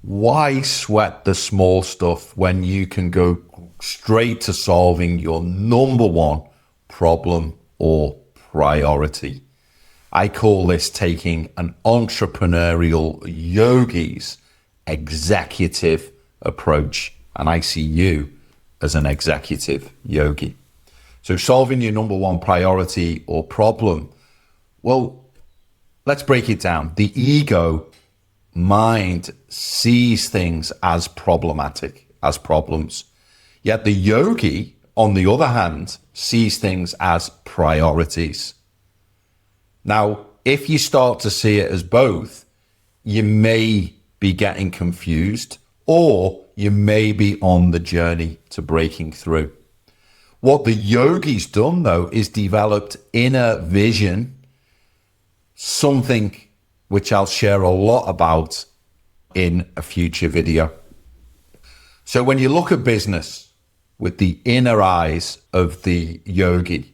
Why sweat the small stuff when you can go straight to solving your number one problem or priority? I call this taking an entrepreneurial yogi's executive approach, and I see you as an executive yogi. So solving your number one priority or problem, well, let's break it down. The ego mind sees things as problematic, as problems. Yet the yogi, on the other hand, sees things as priorities. Now, if you start to see it as both, you may be getting confused, or you may be on the journey to breaking through. What the yogi's done, though, is developed inner vision, something which I'll share a lot about in a future video. So when you look at business with the inner eyes of the yogi,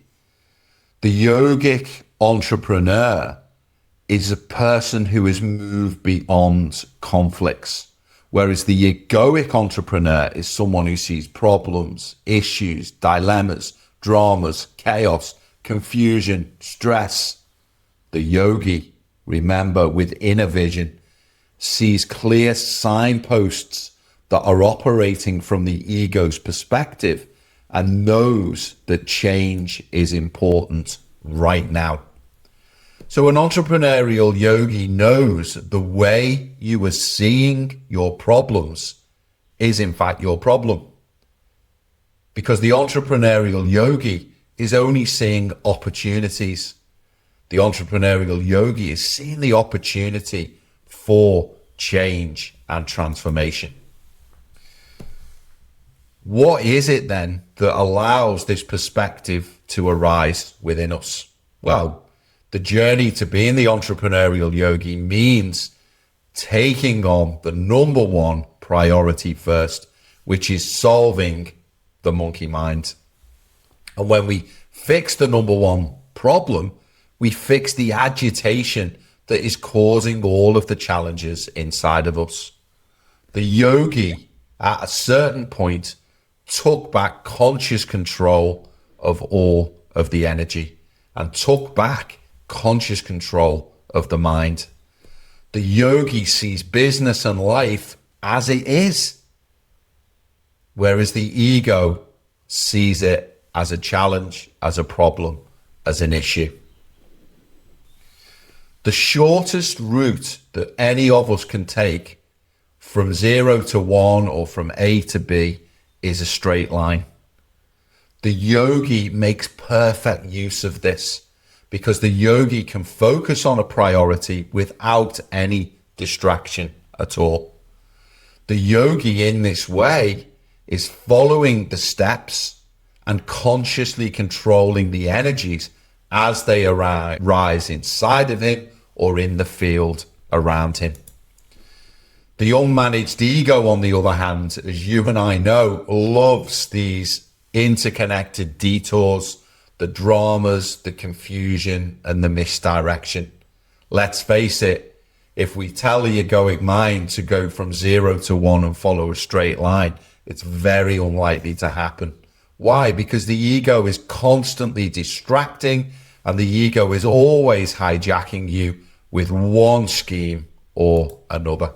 the yogic entrepreneur is a person who has moved beyond conflicts, whereas the egoic entrepreneur is someone who sees problems, issues, dilemmas, dramas, chaos, confusion, stress. The yogi, remember, with inner vision, sees clear signposts that are operating from the ego's perspective and knows that change is important right now. So an entrepreneurial yogi knows the way you are seeing your problems is in fact your problem, because the entrepreneurial yogi is only seeing opportunities. The entrepreneurial yogi is seeing the opportunity for change and transformation. What is it then that allows this perspective to arise within us? Well, the journey to being the entrepreneurial yogi means taking on the number one priority first, which is solving the monkey mind. And when we fix the number one problem, we fix the agitation that is causing all of the challenges inside of us. The yogi, at a certain point, took back conscious control of all of the energy and took back conscious control of the mind. The yogi sees business and life as it is, whereas the ego sees it as a challenge, as a problem, as an issue. The shortest route that any of us can take from 0 to 1 or from A to B is a straight line. The yogi makes perfect use of this because the yogi can focus on a priority without any distraction at all. The yogi in this way is following the steps and consciously controlling the energies as they arise inside of him or in the field around him. The unmanaged ego, on the other hand, as you and I know, loves these interconnected detours, the dramas, the confusion, and the misdirection. Let's face it, if we tell the egoic mind to go from 0 to 1 and follow a straight line, it's very unlikely to happen. Why? Because the ego is constantly distracting, and the ego is always hijacking you with one scheme or another.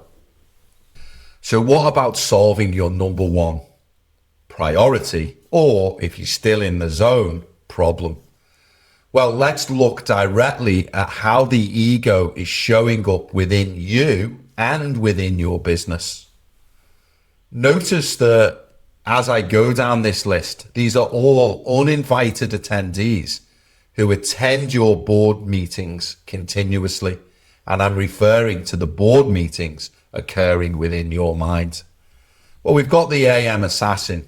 So what about solving your number one priority, or if you're still in the zone, problem? Well, let's look directly at how the ego is showing up within you and within your business. Notice that as I go down this list, these are all uninvited attendees who attend your board meetings continuously. And I'm referring to the board meetings occurring within your mind. Well, we've got the AM assassin,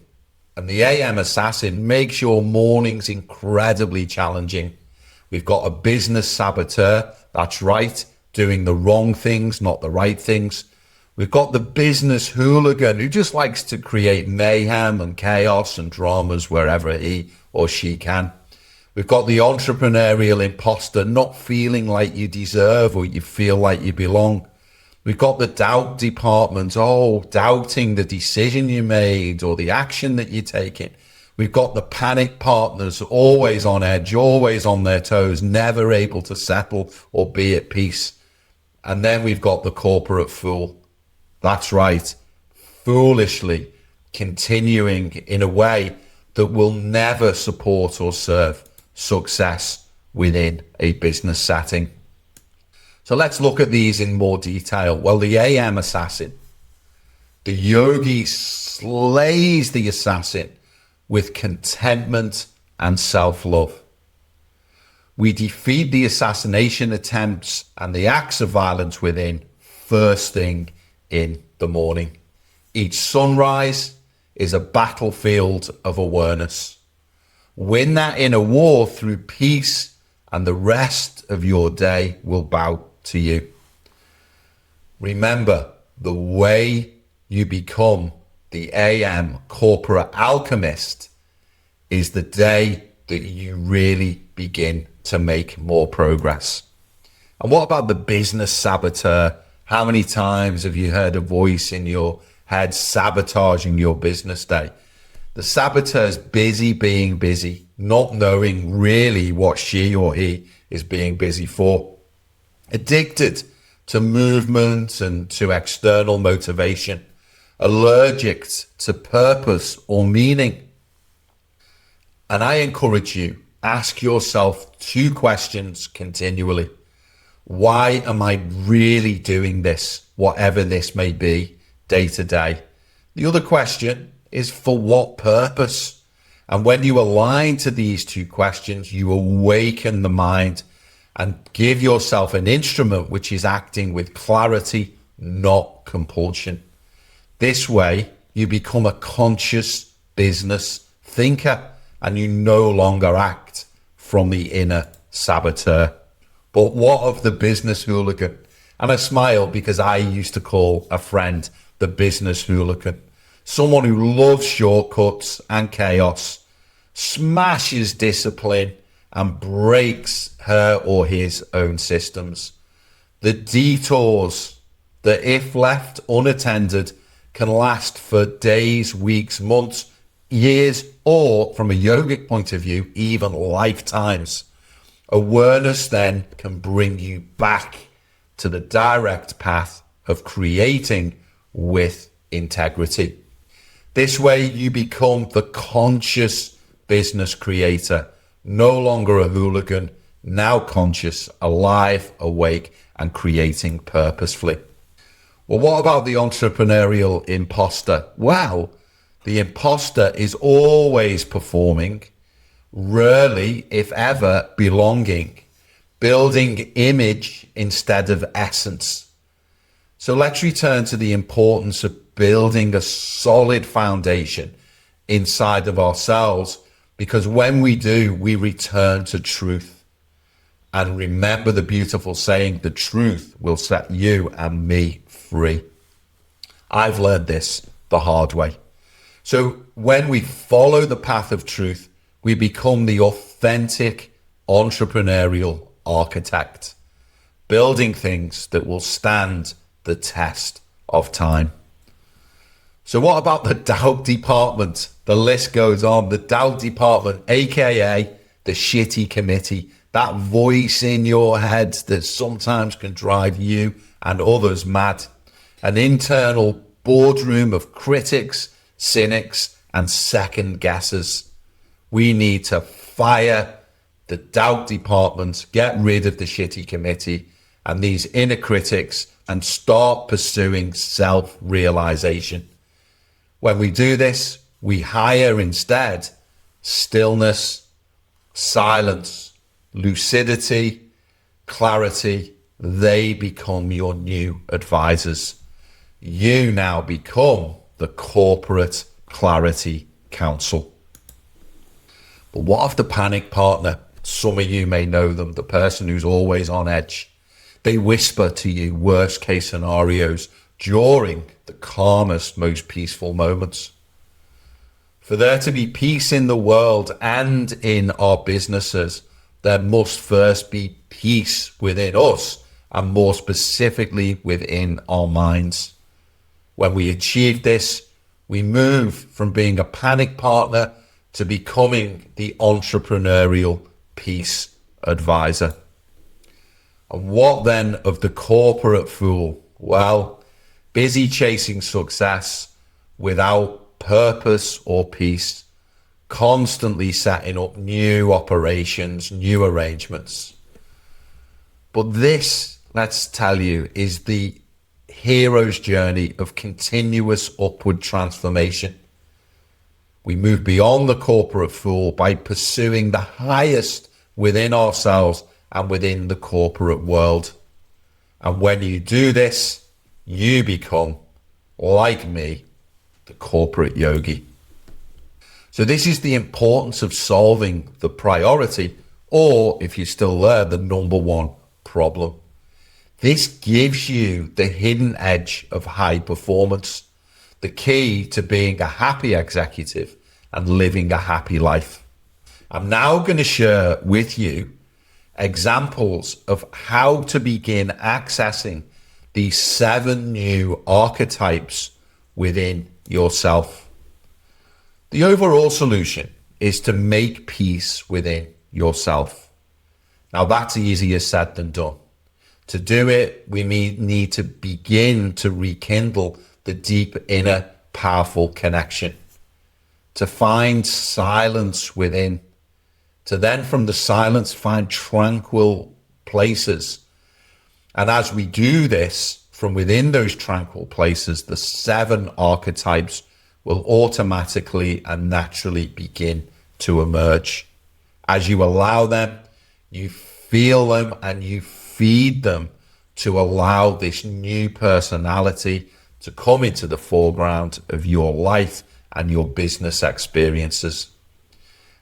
and the AM assassin makes your mornings incredibly challenging. We've got a business saboteur, that's right, doing the wrong things, not the right things. We've got the business hooligan who just likes to create mayhem and chaos and dramas wherever he or she can. We've got the entrepreneurial imposter, not feeling like you deserve or you feel like you belong. We've got the doubt department, doubting the decision you made or the action that you're taking. We've got the panic partners, always on edge, always on their toes, never able to settle or be at peace. And then we've got the corporate fool. That's right, foolishly continuing in a way that will never support or serve success within a business setting. So let's look at these in more detail. Well, the AM assassin. The yogi slays the assassin with contentment and self-love. We defeat the assassination attempts and the acts of violence within first thing in the morning. Each sunrise is a battlefield of awareness. Win that inner war through peace, and the rest of your day will bow to you. Remember, the way you become the AM corporate alchemist is the day that you really begin to make more progress. And what about the business saboteur? How many times have you heard a voice in your head sabotaging your business day? The saboteur's busy being busy, not knowing really what she or he is being busy for. Addicted to movement and to external motivation. Allergic to purpose or meaning. And I encourage you, ask yourself 2 questions continually. Why am I really doing this, whatever this may be, day to day? The other question is, for what purpose? And when you align to these 2 questions, you awaken the mind and give yourself an instrument which is acting with clarity, not compulsion. This way, you become a conscious business thinker and you no longer act from the inner saboteur. But what of the business hooligan? And I smile because I used to call a friend the business hooligan. Someone who loves shortcuts and chaos, smashes discipline and breaks her or his own systems. The detours that, if left unattended, can last for days, weeks, months, years, or from a yogic point of view, even lifetimes. Awareness then can bring you back to the direct path of creating with integrity. This way you become the conscious business creator, no longer a hooligan, now conscious, alive, awake, and creating purposefully. Well, what about the entrepreneurial imposter? Well, the imposter is always performing, rarely, if ever, belonging, building image instead of essence. So let's return to the importance of building a solid foundation inside of ourselves, because when we do, we return to truth. And remember the beautiful saying, the truth will set you and me free. I've learned this the hard way. So when we follow the path of truth, we become the authentic entrepreneurial architect, building things that will stand the test of time. So what about the doubt department? The list goes on. The doubt department, aka the shitty committee, that voice in your head that sometimes can drive you and others mad. An internal boardroom of critics, cynics, and second guessers. We need to fire the doubt department, get rid of the shitty committee and these inner critics, and start pursuing self-realization. When we do this, we hire instead stillness, silence, lucidity, clarity. They become your new advisors. You now become the corporate clarity council. But what of the panic partner? Some of you may know them, the person who's always on edge. They whisper to you worst case scenarios during the calmest, most peaceful moments. For there to be peace in the world and in our businesses, there must first be peace within us and more specifically within our minds. When we achieve this, we move from being a panic partner to becoming the entrepreneurial peace advisor. And what then of the corporate fool? Well, busy chasing success without purpose or peace, constantly setting up new operations, new arrangements. But this, let's tell you, is the hero's journey of continuous upward transformation. We move beyond the corporate fool by pursuing the highest within ourselves and within the corporate world. And when you do this, you become, like me, the corporate yogi. So this is the importance of solving the priority, or if you're still there, the number one problem. This gives you the hidden edge of high performance, the key to being a happy executive and living a happy life. I'm now going to share with you examples of how to begin accessing these 7 new archetypes within yourself. The overall solution is to make peace within yourself. Now that's easier said than done. To do it, we need to begin to rekindle the deep inner powerful connection, to find silence within, to then from the silence find tranquil places. And as we do this from within those tranquil places, the 7 archetypes will automatically and naturally begin to emerge. As you allow them, you feel them and you feed them to allow this new personality to come into the foreground of your life and your business experiences.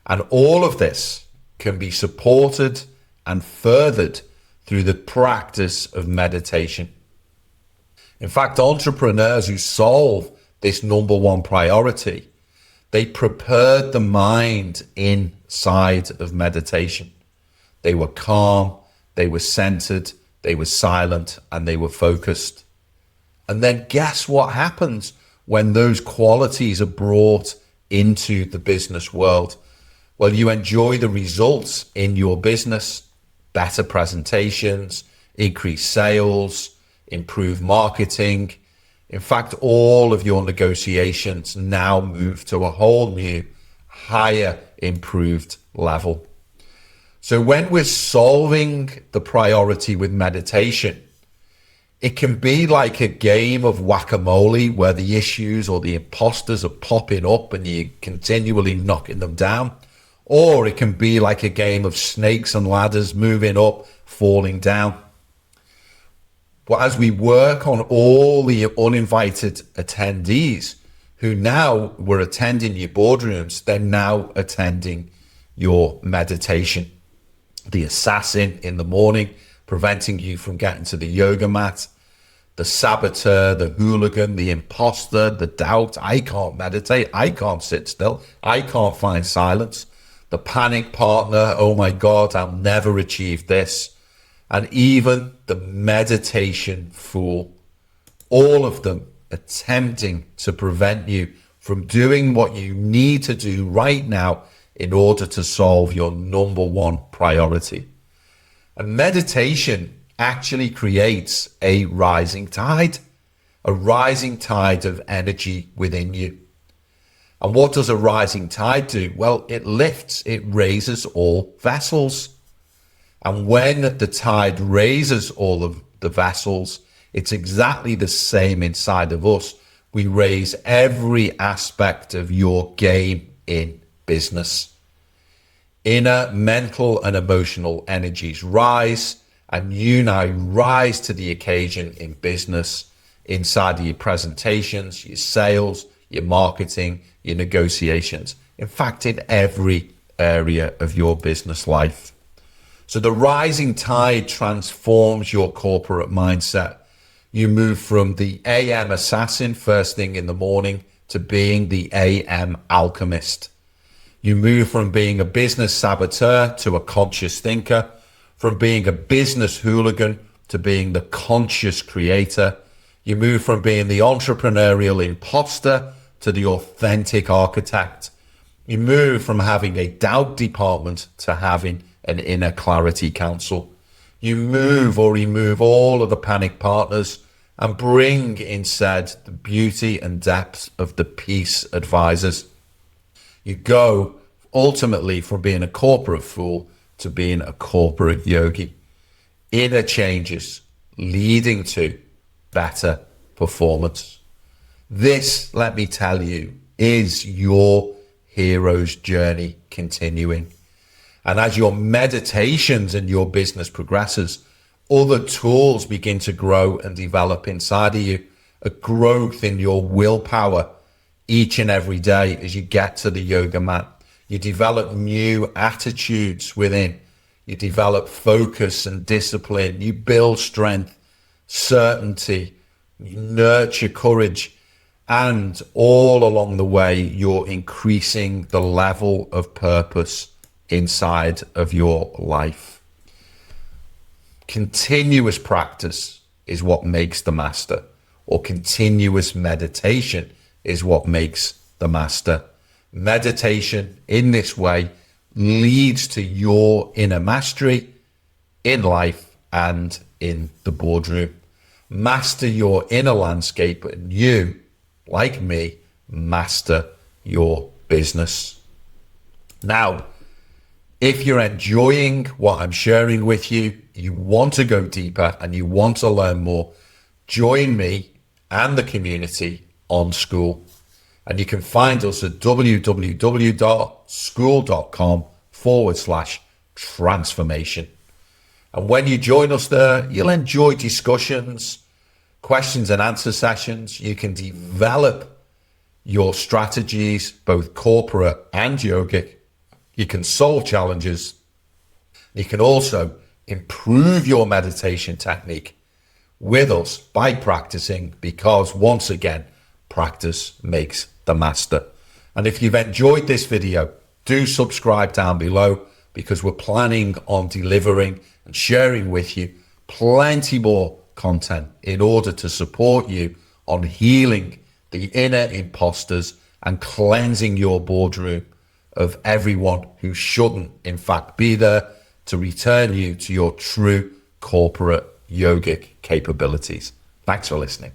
And all of this can be supported and furthered through the practice of meditation. In fact, entrepreneurs who solve this number one priority, they prepared the mind inside of meditation. They were calm, they were centered, they were silent, and they were focused. And then guess what happens when those qualities are brought into the business world? Well, you enjoy the results in your business, better presentations, increased sales, improved marketing. In fact, all of your negotiations now move to a whole new, higher, improved level. So when we're solving the priority with meditation, it can be like a game of whack-a-mole where the issues or the imposters are popping up and you're continually knocking them down. Or it can be like a game of snakes and ladders, moving up, falling down. But as we work on all the uninvited attendees who now were attending your boardrooms, they're now attending your meditation. The assassin in the morning, preventing you from getting to the yoga mat. The saboteur, the hooligan, the imposter, the doubt. I can't meditate. I can't sit still. I can't find silence. The panic partner. Oh my God, I'll never achieve this. And even the meditation fool. All of them attempting to prevent you from doing what you need to do right now in order to solve your number one priority. And meditation actually creates a rising tide of energy within you. And what does a rising tide do? Well, it lifts, it raises all vessels. And when the tide raises all of the vessels, it's exactly the same inside of us. We raise every aspect of your game in business. Inner, mental, and emotional energies rise, and you now rise to the occasion in business, inside of your presentations, your sales, your marketing, your negotiations. In fact, in every area of your business life. So the rising tide transforms your corporate mindset. You move from the AM assassin first thing in the morning to being the AM alchemist. You move from being a business saboteur to a conscious thinker, from being a business hooligan to being the conscious creator. You move from being the entrepreneurial imposter to the authentic architect. You move from having a doubt department to having an inner clarity council. You move or remove all of the panic partners and bring instead the beauty and depth of the peace advisors. You go ultimately from being a corporate fool to being a corporate yogi. Inner changes leading to better performance. This, let me tell you, is your hero's journey continuing. And as your meditations and your business progresses, other tools begin to grow and develop inside of you, a growth in your willpower each and every day as you get to the yoga mat. You develop new attitudes within. You develop focus and discipline. You build strength, certainty. You nurture courage. And all along the way, you're increasing the level of purpose inside of your life. Continuous practice is what makes the master, or continuous meditation is what makes the master. Meditation in this way leads to your inner mastery in life and in the boardroom. Master your inner landscape, and you, like me, master your business. Now, if you're enjoying what I'm sharing with you, you want to go deeper and you want to learn more, join me and the community on School. And you can find us at www.school.com/transformation. And when you join us there, you'll enjoy discussions, questions and answer sessions. You can develop your strategies, both corporate and yogic. You can solve challenges. You can also improve your meditation technique with us by practicing, because once again, practice makes the master. And if you've enjoyed this video, do subscribe down below, because we're planning on delivering and sharing with you plenty more content in order to support you on healing the inner imposters and cleansing your boardroom of everyone who shouldn't in fact be there, to return you to your true corporate yogic capabilities. Thanks for listening.